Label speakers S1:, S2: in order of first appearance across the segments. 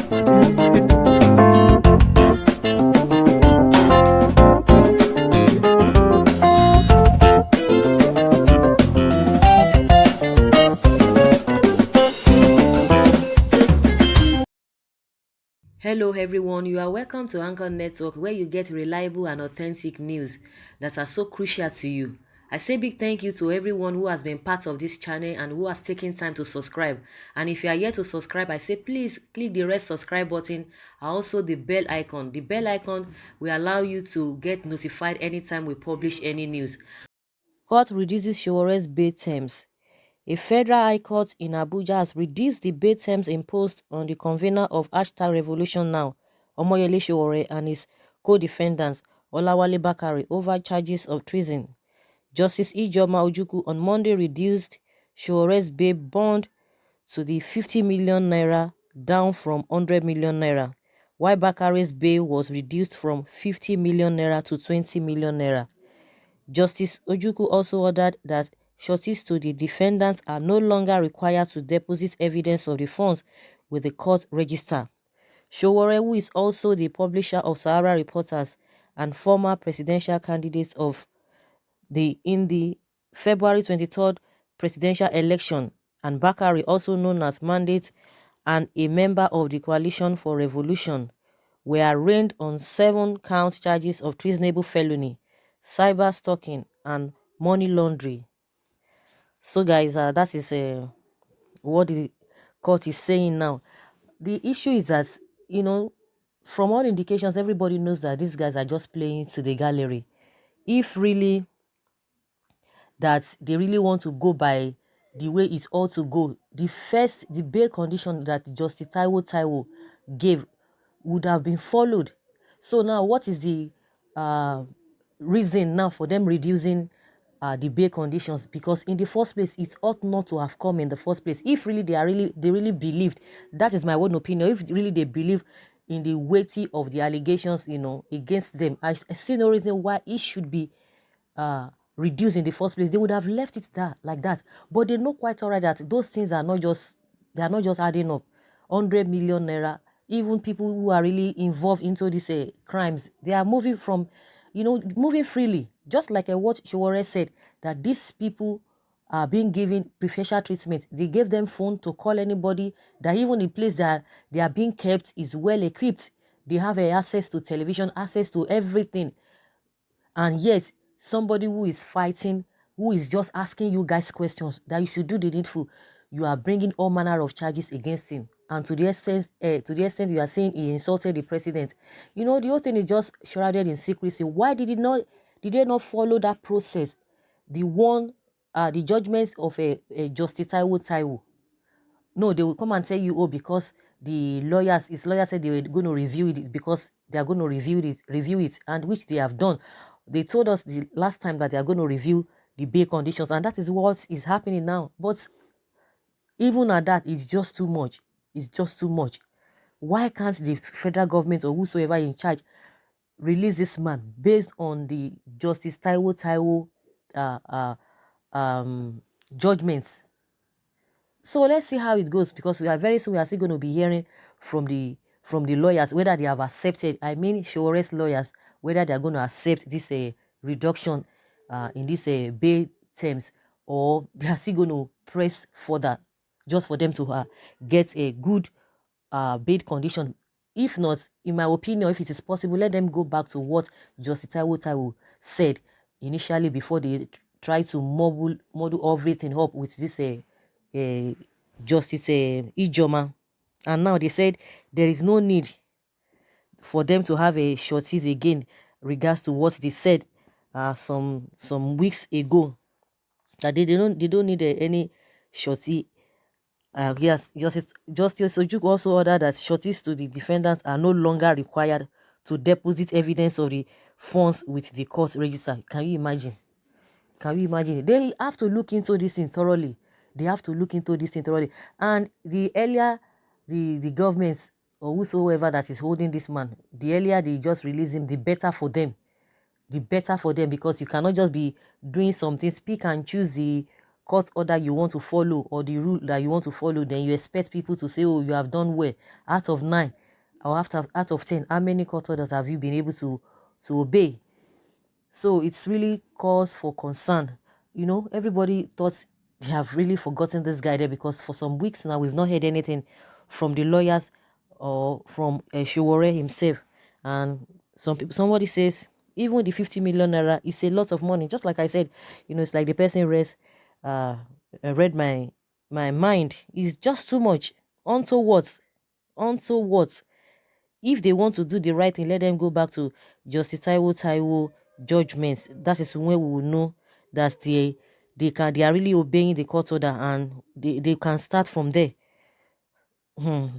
S1: Hello, everyone. You are welcome to Anchor Network, where you get reliable and authentic news that are so crucial to you. I say big thank you to everyone who has been part of this channel and who has taken time to subscribe. And if you are yet to subscribe, I say please click the red subscribe button and also the bell icon. The bell icon will allow you to get notified anytime we publish any news. Court reduces Sowore'S bail terms. A federal high court in Abuja has reduced the bail terms imposed on the convener of #Revolution Now, Omoyele Sowore, and his co-defendants, Olawale Bakare, over charges of treason. Justice Ijoma Ojukwu on Monday reduced Sowore'S bail bond to the 50 million naira, down from 100 million naira, while Bakare's bail was reduced from 50 million naira to 20 million naira. Justice Ojukwu also ordered that sureties to the defendants are no longer required to deposit evidence of the funds with the court register. Sowore, who is also the publisher of Sahara Reporters and former presidential candidate of the February 23rd presidential election, and Bakari, also known as Mandate and a member of the Coalition for Revolution, were arraigned on 7 count charges of treasonable felony, cyber stalking, and money laundering. So guys, that is what the court is saying now. The issue is that, you know, from all indications, everybody knows that these guys are just playing to the gallery. If really that they really want to go by the way it's all to go, the bail condition that Justice Taiwo gave would have been followed. So now what is the uh, reason now for them reducing the bail conditions? Because in the first place, it ought not to have come in the first place. If really they really believed, that is my own opinion, if really they believe in the weighty of the allegations, against them, I see no reason why it should be reduced in the first place. They would have left it like that. But they know quite alright that those things are not just adding up. 100 million naira. Even people who are really involved into these crimes, they are moving from, moving freely. Just like what Sowore said, that these people are being given preferential treatment. They gave them phone to call anybody. That even the place that they are being kept is well equipped. They have access to television, access to everything. And yet somebody who is fighting, who is just asking you guys questions that you should do the needful, you are bringing all manner of charges against him. And to the extent you are saying he insulted the president, the whole thing is just shrouded in secrecy. Why did they not follow that process, the judgments of a Justice Taiwo? No, they will come and tell you, oh, because his lawyers said they were going to review it, because they are going to review it, and which they have done. They told us the last time that they are going to review the bail conditions, and that is what is happening now. But even at that, it's just too much. It's just too much. Why can't the federal government or whosoever in charge release this man based on the Justice Taiwo uh, uh, judgments? So let's see how it goes, because we are very soon we are still going to be hearing from the lawyers whether they have accepted. I mean, Sowore's lawyers, whether they are going to accept this reduction in this bail terms, or they are still going to press further just for them to get a good bail condition. If not, in my opinion, if it is possible, let them go back to what Justice Taiwo said initially before they try to model everything up with this uh, Justice Ijoma. And now they said there is no need for them to have a shorties again, regards to what they said some weeks ago, that they don't need any shorty. Yes, Justice Ojukwu also ordered that shorties to the defendants are no longer required to deposit evidence of the funds with the court register. Can you imagine? Can you imagine? They have to look into this thing thoroughly. They have to look into this thing thoroughly. And the earlier the government or whosoever that is holding this man, the earlier they just release him, the better for them. The better for them, because you cannot just be doing something, pick and choose the court order you want to follow or the rule that you want to follow, then you expect people to say, oh, you have done well. Out of 9 or out of 10, how many court orders have you been able to obey? So it's really cause for concern. Everybody thought they have really forgotten this guy there, because for some weeks now we've not heard anything from the lawyers or from Sowore himself. And somebody says even the 50 million naira is a lot of money. Just like I said, it's like the person read my mind. It's just too much. Onto what? Onto what? If they want to do the right thing, let them go back to Justice Taiwo judgments. That is when we will know that they are really obeying the court order, and they can start from there.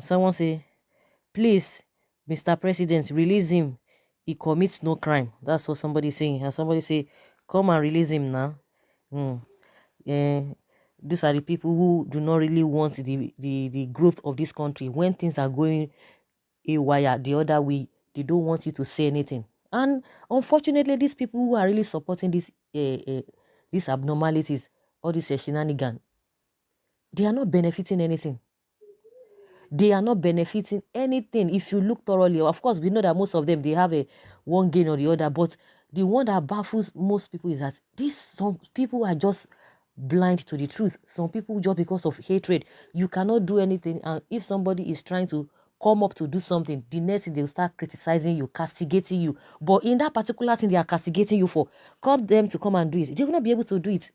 S1: Someone say, please, Mr. President, release him. He commits no crime. That's what somebody is saying. And somebody say, come and release him now. These are the people who do not really want the growth of this country. When things are going a wire the other way, they don't want you to say anything. And unfortunately, these people who are really supporting these abnormalities, all these shenanigans, they are not benefiting anything. They are not benefiting anything. If you look thoroughly, of course, we know that most of them, they have one gain or the other, but the one that baffles most people is that some people are just blind to the truth. Some people, just because of hatred, you cannot do anything. And if somebody is trying to come up to do something, the next thing they'll start criticizing you, castigating you. But in that particular thing they are castigating you for, come and do it, they will not be able to do it.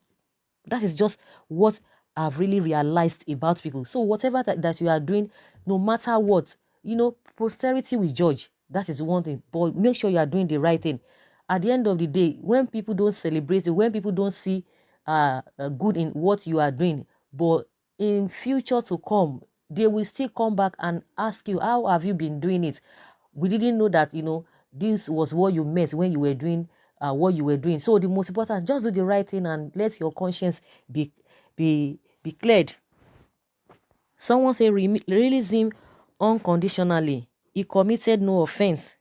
S1: That is just what I've really realized about people. So whatever that you are doing, no matter what, posterity will judge. That is one thing. But make sure you are doing the right thing. At the end of the day, when people don't celebrate it, when people don't see good in what you are doing, but in future to come, they will still come back and ask you, how have you been doing it? We didn't know that, this was what you meant when you were doing what you were doing. So the most important, just do the right thing and let your conscience be cleared. Someone say release him unconditionally. He committed no offense.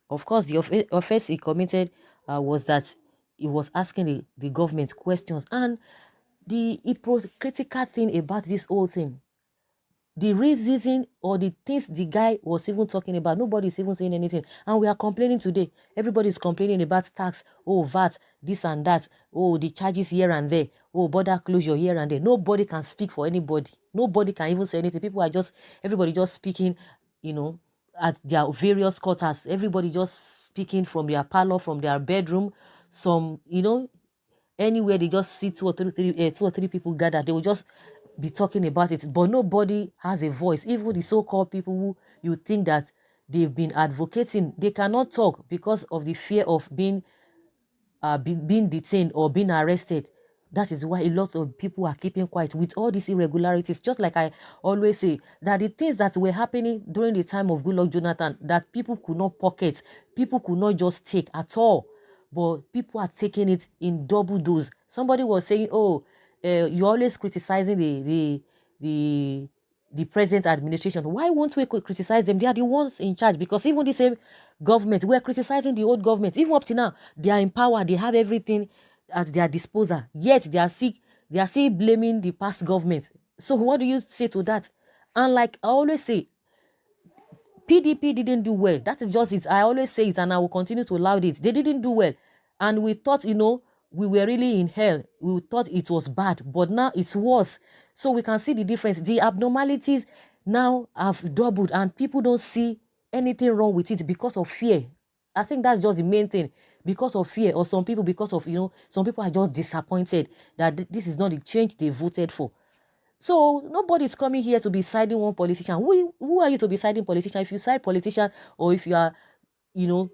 S1: Of course, the offense he committed was that he was asking the government questions. And the hypocritical thing about this whole thing, the reason or the things the guy was even talking about, nobody's even saying anything. And we are complaining today. Everybody's complaining about tax, VAT, this and that, the charges here and there, border closure here and there. Nobody can speak for anybody. Nobody can even say anything. Everybody just speaking, at their various quarters. Everybody just speaking from their parlor, from their bedroom. Some, anywhere they just see two or three people gather, they will just be talking about it, but nobody has a voice. Even the so-called people who you think that they've been advocating, they cannot talk because of the fear of being detained or being arrested. That is why a lot of people are keeping quiet with all these irregularities. Just like I always say, that the things that were happening during the time of Goodluck Jonathan, that people could not pocket, people could not just take at all, but people are taking it in double dose. Somebody was saying, you're always criticizing the present administration. Why won't we criticize them? They are the ones in charge. Because even the same government, we're criticizing the old government. Even up to now, they are in power. They have everything at their disposal. Yet they are still blaming the past government. So what do you say to that? And like I always say, PDP didn't do well. That is just it. I always say it, and I will continue to laud it. They didn't do well. And we thought, we were really in hell. We thought it was bad, but now it's worse. So we can see the difference. The abnormalities now have doubled, and people don't see anything wrong with it because of fear. I think that's just the main thing. Because of fear, or some people, because of, some people are just disappointed that this is not the change they voted for. So nobody's coming here to be siding one politician. Who are you to be siding politician? If you side politician, or if you are, you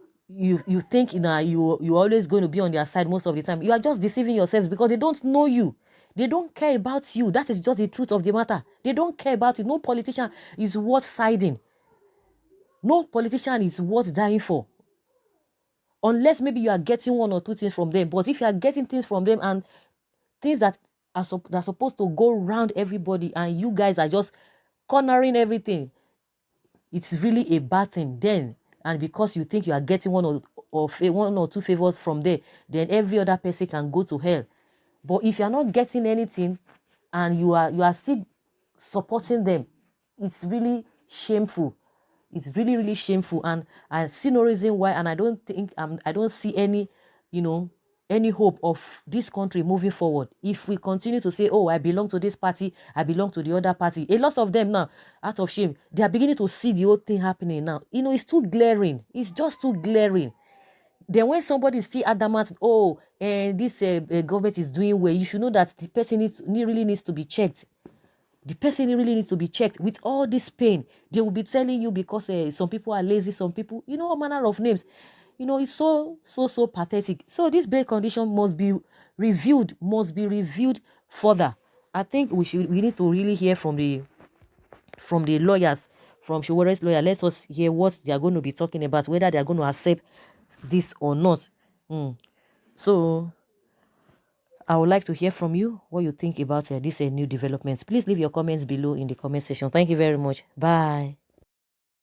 S1: think you're always going to be on their side most of the time, you are just deceiving yourselves, because they don't know you. They don't care about you. That is just the truth of the matter. They don't care about you. No politician is worth siding. No politician is worth dying for. Unless maybe you are getting one or two things from them. But if you are getting things from them, and things that are supposed to go round everybody, and you guys are just cornering everything, it's really a bad thing then. And because you think you are getting one or two favors from there, then every other person can go to hell. But if you're not getting anything and you are still supporting them, it's really shameful. It's really, really shameful. And I see no reason why, and I don't see any, you know, any hope of this country moving forward if we continue to say, oh, I belong to this party, I belong to the other party. A lot of them now, out of shame, they are beginning to see the whole thing happening now. It's too glaring. It's just too glaring. Then when somebody is still adamant, oh, and this government is doing well, you should know that the person really needs to be checked. The person really needs to be checked. With all this pain, they will be telling you because some people are lazy, some people, all manner of names. It's so pathetic. So this bail condition must be reviewed further. I think we need to really hear from the lawyers, from Sowore'S lawyer. Let us hear what they are going to be talking about, whether they are going to accept this or not. So I would like to hear from you what you think about this new developments. Please leave your comments below in the comment section. Thank you very much. Bye.